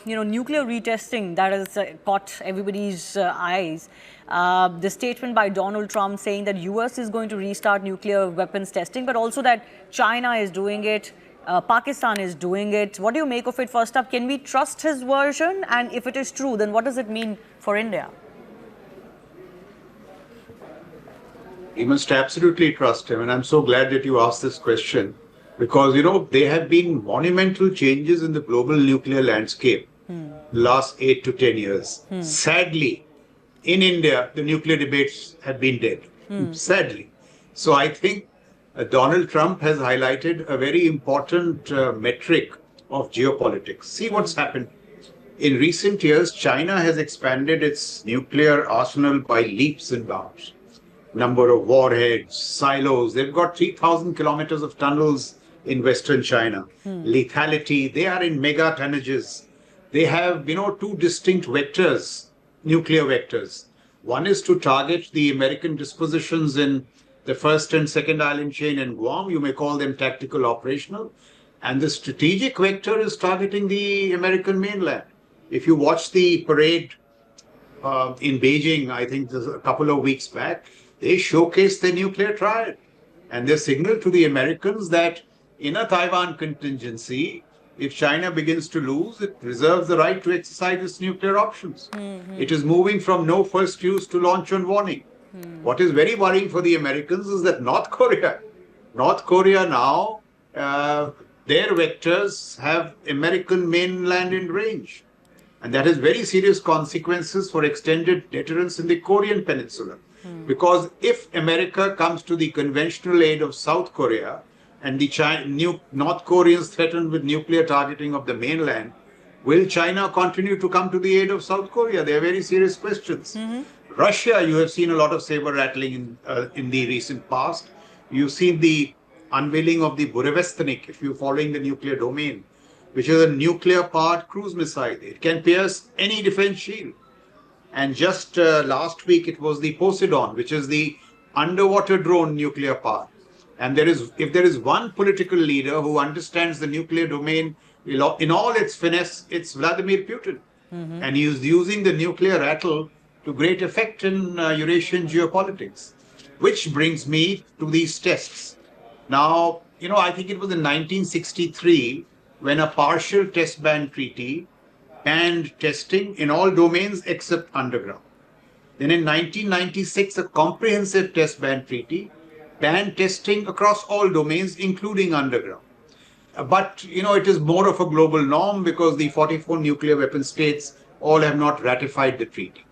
nuclear retesting that has caught everybody's eyes. The statement by Donald Trump saying that US is going to restart nuclear weapons testing, but also that China is doing it, Pakistan is doing it. What do you make of it? First up, can we trust his version? And if it is true, then what does it mean for India? You must absolutely trust him. And I'm so glad that you asked this question because, there have been monumental changes in the global nuclear landscape last 8 to 10 years. Sadly, in India, the nuclear debates have been dead. Sadly. So I think Donald Trump has highlighted a very important metric of geopolitics. See what's happened. In recent years, China has expanded its nuclear arsenal by leaps and bounds. Number of warheads, silos. They've got 3,000 kilometers of tunnels in Western China. Lethality, they are in mega tonnages. They have, two distinct vectors, nuclear vectors. One is to target the American dispositions in the first and second island chain in Guam. You may call them tactical operational. And the strategic vector is targeting the American mainland. If you watch the parade in Beijing, I think a couple of weeks back, they showcased the nuclear triad. And they signaled to the Americans that in a Taiwan contingency, if China begins to lose, it reserves the right to exercise its nuclear options. It is moving from no first use to launch on warning. What is very worrying for the Americans is that North Korea now, their vectors have American mainland in range. And that has very serious consequences for extended deterrence in the Korean peninsula. Because if America comes to the conventional aid of South Korea and the North Koreans threatened with nuclear targeting of the mainland, will China continue to come to the aid of South Korea? They are very serious questions. Russia, you have seen a lot of saber rattling in the recent past. You've seen the unveiling of the Burevestnik, if you're following the nuclear domain, which is a nuclear-powered cruise missile. It can pierce any defense shield. And just last week, it was the Poseidon, which is the underwater drone nuclear power. And if there is one political leader who understands the nuclear domain in all its finesse, it's Vladimir Putin. And he is using the nuclear rattle to great effect in Eurasian geopolitics. Which brings me to these tests. Now, I think it was in 1963 when a partial test ban treaty banned testing in all domains except underground. Then in 1996, a comprehensive test ban treaty banned testing across all domains, including underground. But, it is more of a global norm because the 44 nuclear weapon states all have not ratified the treaty.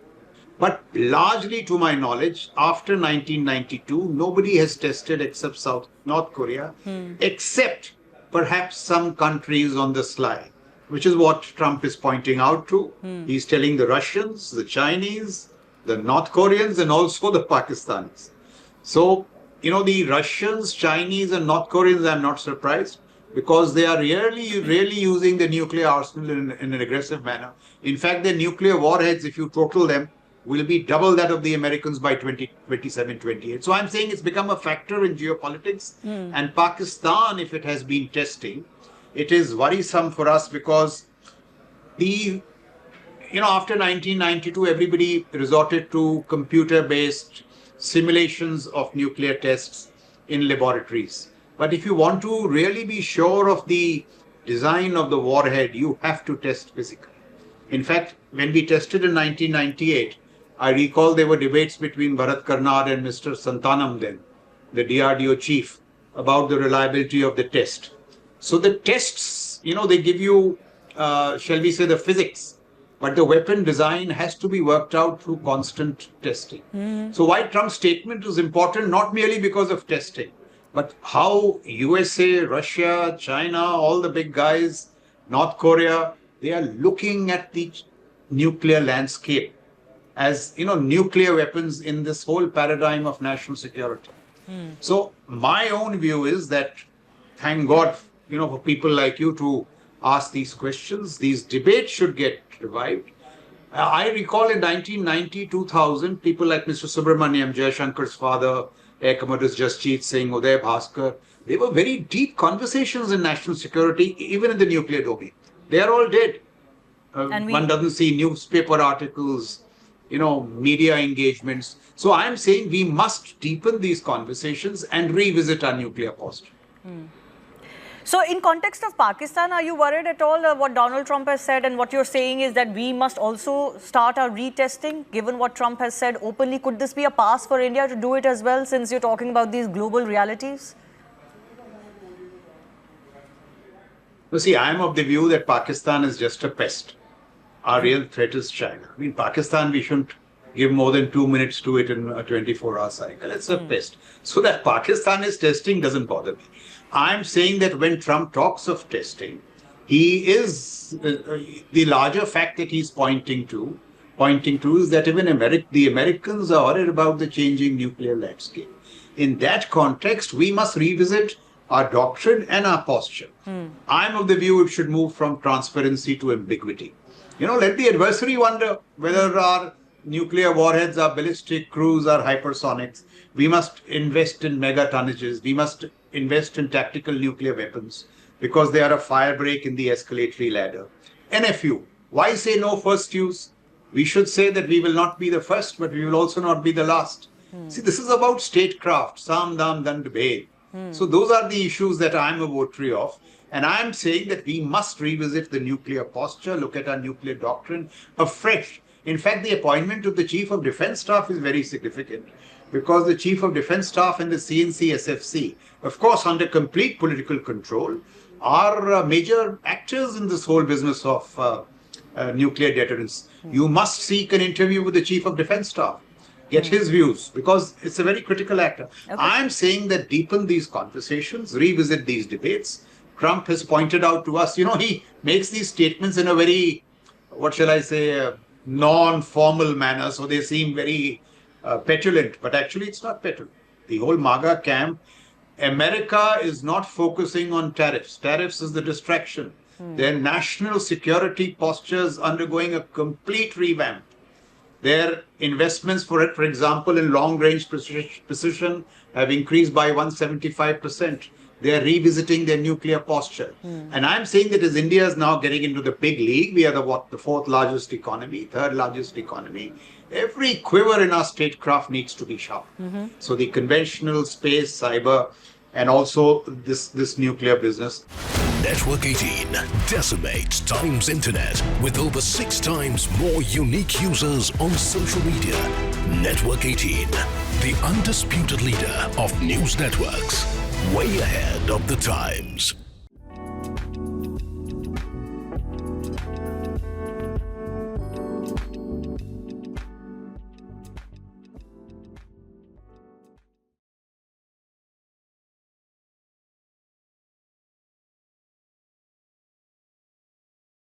But largely to my knowledge, after 1992, nobody has tested except North Korea, except perhaps some countries on the sly, which is what Trump is pointing out to. He's telling the Russians, the Chinese, the North Koreans, and also the Pakistanis. So, the Russians, Chinese, and North Koreans, I'm not surprised because they are really using the nuclear arsenal in an aggressive manner. In fact, their nuclear warheads, if you total them, will be double that of the Americans by 2027, 28. So I'm saying it's become a factor in geopolitics. And Pakistan, if it has been testing, it is worrisome for us because after 1992, everybody resorted to computer-based simulations of nuclear tests in laboratories. But if you want to really be sure of the design of the warhead, you have to test physically. In fact, when we tested in 1998, I recall there were debates between Bharat Karnad and Mr. Santanam then, the DRDO chief, about the reliability of the test. So the tests, they give you, shall we say, the physics, but the weapon design has to be worked out through constant testing. So why Trump's statement is important, not merely because of testing, but how USA, Russia, China, all the big guys, North Korea, they are looking at the nuclear landscape as, nuclear weapons in this whole paradigm of national security. So my own view is that, thank God, for people like you to ask these questions, these debates should get revived. I recall in 1990, 2000, people like Mr. Subramaniam, Jayashankar's father, Air Commodores Jasjeet Singh, Uday Bhaskar, they were very deep conversations in national security, even in the nuclear domain. They are all dead. One doesn't see newspaper articles, media engagements. So I'm saying we must deepen these conversations and revisit our nuclear posture. So in context of Pakistan, are you worried at all what Donald Trump has said, and what you're saying is that we must also start our retesting, given what Trump has said openly? Could this be a pass for India to do it as well, since you're talking about these global realities? You see, I'm of the view that Pakistan is just a pest. Our real threat is China. I mean, Pakistan, we shouldn't give more than 2 minutes to it in a 24-hour cycle. It's a pest. So that Pakistan is testing doesn't bother me. I'm saying that when Trump talks of testing, he is the larger fact that he's pointing to is that even the Americans are worried about the changing nuclear landscape. In that context, we must revisit our doctrine and our posture. I'm of the view it should move from transparency to ambiguity. Let the adversary wonder whether our nuclear warheads are ballistic, cruise, or hypersonics. We must invest in mega tonnages. We must invest in tactical nuclear weapons because they are a fire break in the escalatory ladder. NFU, why say no first use? We should say that we will not be the first, but we will also not be the last. See, this is about statecraft, Sam Dam Dand Bhed. So those are the issues that I'm a votary of. And I'm saying that we must revisit the nuclear posture, look at our nuclear doctrine afresh. In fact, the appointment of the Chief of Defence Staff is very significant because the Chief of Defence Staff and the CNC SFC, of course, under complete political control, are major actors in this whole business of nuclear deterrence. You must seek an interview with the Chief of Defence Staff. Get his views, because it's a very critical actor. Okay. I'm saying that deepen these conversations, revisit these debates. Trump has pointed out to us, he makes these statements in a very, non-formal manner, so they seem very petulant, but actually it's not petulant. The whole MAGA camp, America is not focusing on tariffs. Tariffs is the distraction. Their national security posture is undergoing a complete revamp. Their investments, for example, in long-range precision have increased by 175%. They are revisiting their nuclear posture. And I'm saying that as India is now getting into the big league, we are the fourth largest economy, third largest economy. Every quiver in our statecraft needs to be sharp. So the conventional space, cyber, and also this nuclear business. Network 18 decimates Times Internet with over 6 times more unique users on social media. Network 18, the undisputed leader of news networks. Way ahead of the times.